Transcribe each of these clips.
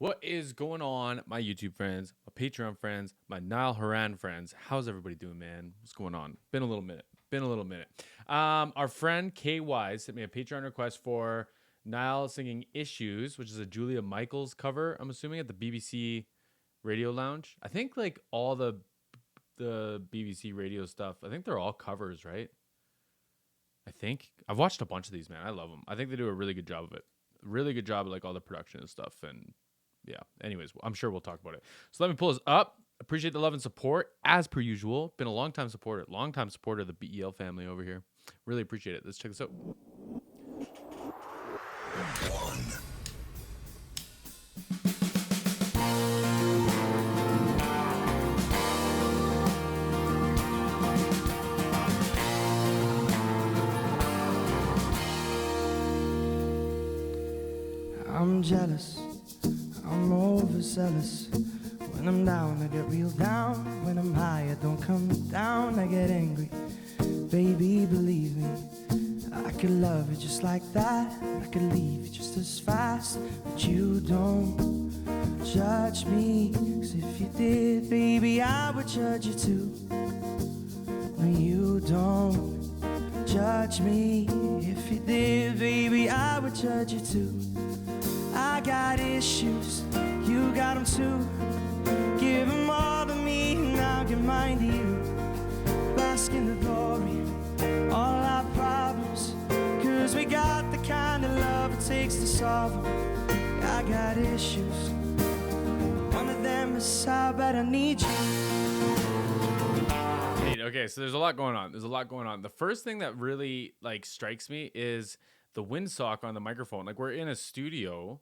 What is going on, my YouTube friends, my Patreon friends, my NIALL HORAN friends? How's everybody doing, man? What's going on? Been a little minute. Our friend KY sent me a Patreon request for NIALL singing "Issues," which is a Julia Michaels cover. I'm assuming at the BBC Radio Lounge. I think like all the BBC radio stuff. I think they're all covers, right? I think I've watched a bunch of these, man. I love them. I think they do a really good job of it. Really good job of like all the production and stuff. And yeah, anyways, I'm sure we'll talk about it. So let me pull this up. Appreciate the love and support as per usual. Been a long time supporter of the BEL family over here. Really appreciate it. Let's check this out. I'm jealous, I'm overzealous. When I'm down, I get real down. When I'm high, I don't come down, I get angry. Baby, believe me, I could love you just like that. I could leave you just as fast. But you don't judge me, 'cause if you did, baby, I would judge you too. No, you don't judge me. If you did, baby, I would judge you too. I got issues, you got them too. Give them all to me and I'll give mine to you. Bask in the glory, all our problems, 'cause we got the kind of love it takes to solve them. I got issues, one of them is how bad I need you. Okay, so there's a lot going on. The first thing that really like strikes me is the windsock on the microphone. Like, we're in a studio.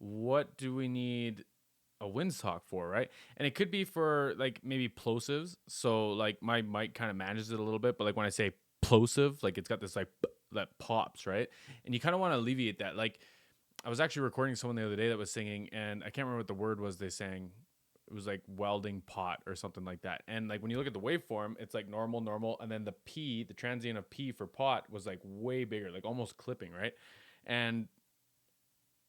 What do we need a windsock for, right? And it could be for like maybe plosives. So like my mic kind of manages it a little bit, but like when I say plosive, like it's got this like that pops, right? And you kind of want to alleviate that. Like, I was actually recording someone the other day that was singing, and I can't remember what the word was they sang. It was like welding pot or something like that. And like when you look at the waveform, it's like normal, and then the P, the transient of P for pot was like way bigger, like almost clipping, right? And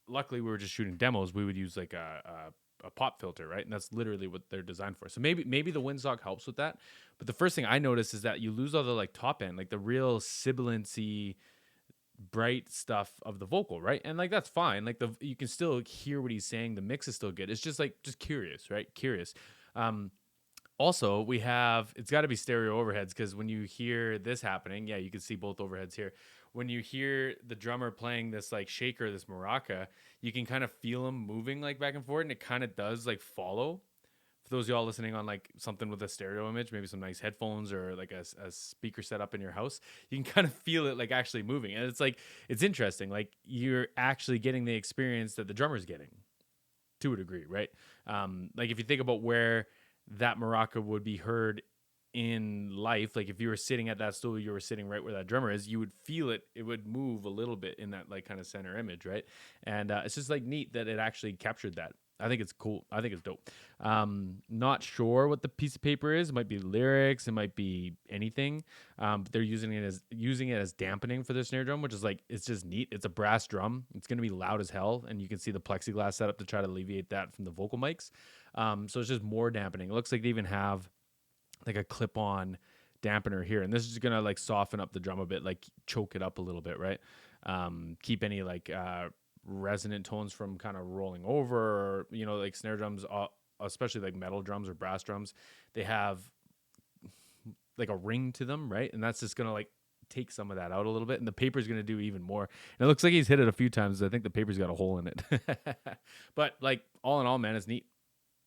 luckily we were just shooting demos. We would use like a pop filter, right? And that's literally what they're designed for. So maybe the windsock helps with that. But the first thing I noticed is that you lose all the like top end, like the real sibilancy, bright stuff of the vocal, right? And like that's fine. Like you can still hear what he's saying. The mix is still good. It's just like curious, right? Curious. Also, it's got to be stereo overheads, because when you hear this happening, yeah, you can see both overheads here. When you hear the drummer playing this like shaker, this maraca, you can kind of feel him moving like back and forth, and it kind of does like follow. For those of y'all listening on like something with a stereo image, maybe some nice headphones or like a speaker set up in your house, you can kind of feel it like actually moving. And it's interesting. Like, you're actually getting the experience that the drummer's getting to a degree, right? Like if you think about where that maraca would be heard in life, like if you were sitting at that stool, you were sitting right where that drummer is, you would feel it. It would move a little bit in that like kind of center image, right? And it's just like neat that it actually captured that. I think it's cool. I think it's dope. Not sure what the piece of paper is. It might be lyrics. It might be anything. But they're using it as dampening for their snare drum, which is like, it's just neat. It's a brass drum. It's going to be loud as hell. And you can see the plexiglass setup to try to alleviate that from the vocal mics. So it's just more dampening. It looks like they even have like a clip-on dampener here. And this is going to like soften up the drum a bit, like choke it up a little bit, right? Keep any like resonant tones from kind of rolling over, or like snare drums, especially like metal drums or brass drums, they have like a ring to them, right? And that's just gonna like take some of that out a little bit, and the paper's gonna do even more. And it looks like he's hit it a few times. I think the paper's got a hole in it. But like all in all, man, it's neat.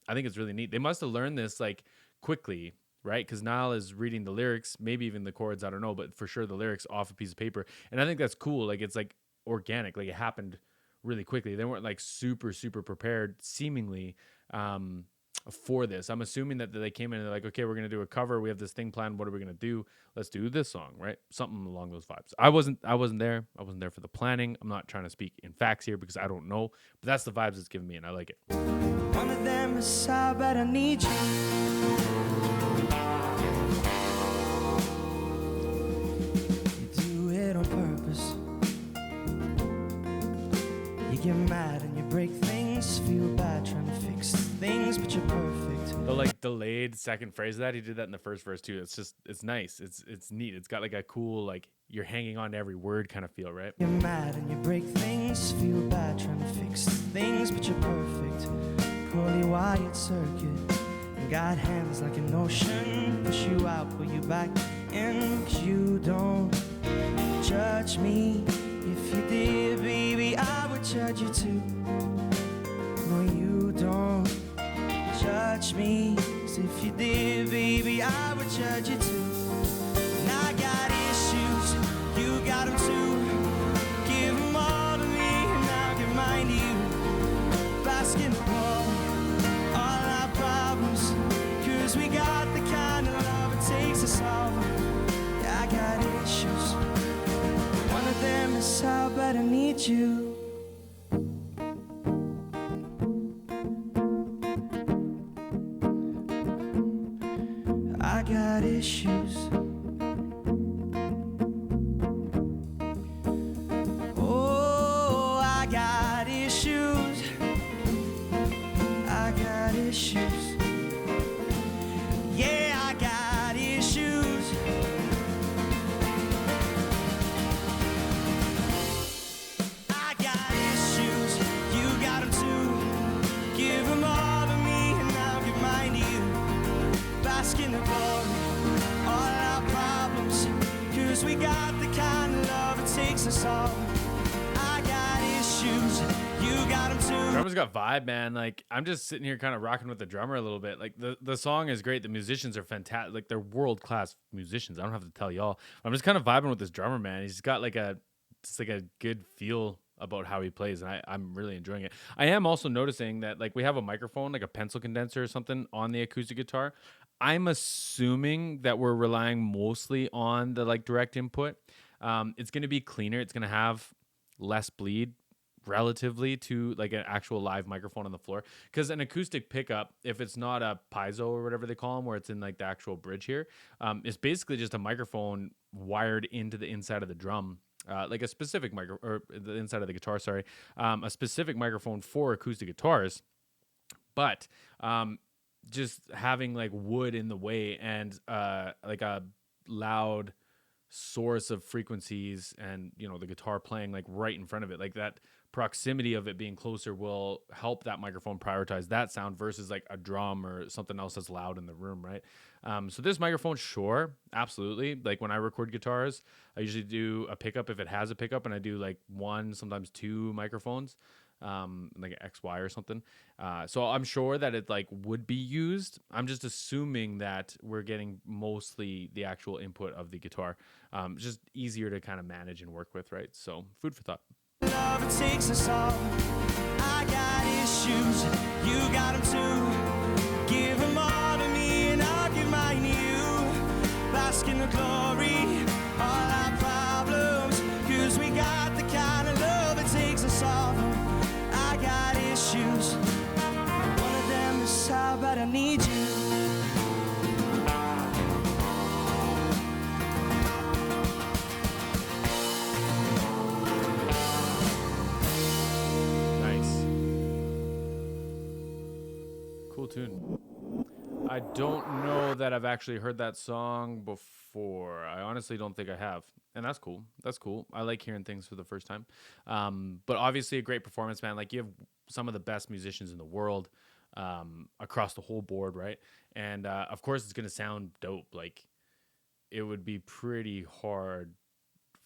I think it's really neat. They must have learned this like quickly, right? Because NIALL is reading the lyrics, maybe even the chords, I don't know, but for sure the lyrics off a piece of paper. And I think that's cool. Like, it's like organic, like it happened really quickly. They weren't like super prepared seemingly for this. I'm assuming that they came in and they're like, okay, we're going to do a cover. We have this thing planned. What are we going to do? Let's do this song, right? Something along those vibes. I wasn't there. I wasn't there for the planning. I'm not trying to speak in facts here because I don't know, but that's the vibes it's giving me, and I like it. One of them is how bad I need you. You do it on purpose. You get mad and you break things, feel bad. like delayed second phrase of that. He did that in the first verse too. It's nice. It's neat. It's got like a cool, like you're hanging on to every word kind of feel, right? You're mad and you break things, feel bad trying to fix things, but you're perfect. Poorly wired circuit. And got hands like an ocean. Push you out, pull you back in. 'Cause you don't judge me. If you did, baby, I would judge you too. No, you don't judge me. 'Cause if you did, baby, I would judge you too. And I got issues, you got them too. Give them all to me and I'll give mine to you. Basketball, all our problems. 'Cause we got the kind of love it takes to solve them. Yeah, I got issues. One of them is how bad I need you. I got issues. Oh, I got issues. I got issues. Yeah, I got issues. I got issues. You got them too. Give them all to me and I'll give mine to you. Basking the glory, all our problems. 'Cause we got the kind of love it takes us all. I got issues, you got them too. Drummer's got vibe, man. Like I'm just sitting here kind of rocking with the drummer a little bit. Like the song is great. The musicians are fantastic. Like they're world class musicians. I don't have to tell y'all. I'm just kind of vibing with this drummer, man. He's got like a good feel about how he plays, and I'm really enjoying it. I am also noticing that like we have a microphone, like a pencil condenser or something on the acoustic guitar. I'm assuming that we're relying mostly on the like direct input. It's going to be cleaner. It's going to have less bleed relatively to like an actual live microphone on the floor, because an acoustic pickup, if it's not a piezo or whatever they call them, where it's in like the actual bridge here, it's basically just a microphone wired into the inside of the drum. Like a specific micro or the inside of the guitar, sorry, a specific microphone for acoustic guitars, but just having like wood in the way and like a loud source of frequencies and the guitar playing like right in front of it, like that proximity of it being closer will help that microphone prioritize that sound versus like a drum or something else that's loud in the room, right? So this microphone, sure, absolutely. Like when I record guitars, I usually do a pickup if it has a pickup, and I do like one, sometimes two microphones, like an XY or something. So I'm sure that it like would be used. I'm just assuming that we're getting mostly the actual input of the guitar. Just easier to kind of manage and work with, right? So food for thought. Love it takes us all. I got issues, you got them too. Give them all to me and I'll give mine to you. Bask in the glory, all our problems. 'Cause we got the kind of love it takes us all. I got issues. One of them is how bad I need you. Cool tune. I don't know that I've actually heard that song before. I honestly don't think I have. And that's cool. That's cool. I like hearing things for the first time. But obviously a great performance, man. Like you have some of the best musicians in the world across the whole board, right? And of course it's going to sound dope. Like it would be pretty hard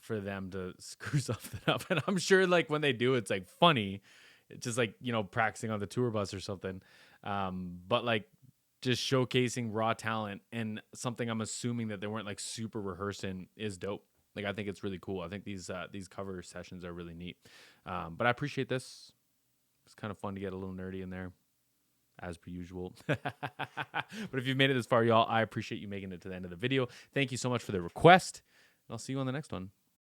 for them to screw something up. And I'm sure like when they do, it's like funny. It's just like, practicing on the tour bus or something. But like just showcasing raw talent and something I'm assuming that they weren't like super rehearsing is dope. Like I think it's really cool. I think these cover sessions are really neat. But I appreciate this. It's kind of fun to get a little nerdy in there, as per usual. But if you've made it this far, y'all, I appreciate you making it to the end of the video. Thank you so much for the request. And I'll see you on the next one.